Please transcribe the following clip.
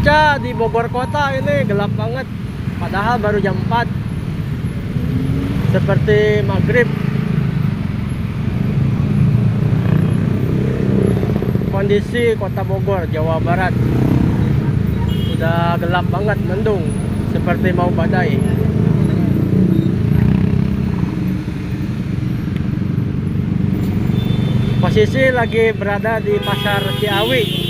Cuaca di Bogor kota ini gelap banget, padahal baru jam 4, seperti maghrib. Kondisi kota Bogor, Jawa Barat udah gelap banget, mendung, seperti mau badai. Posisi lagi berada di Pasar Ciawi.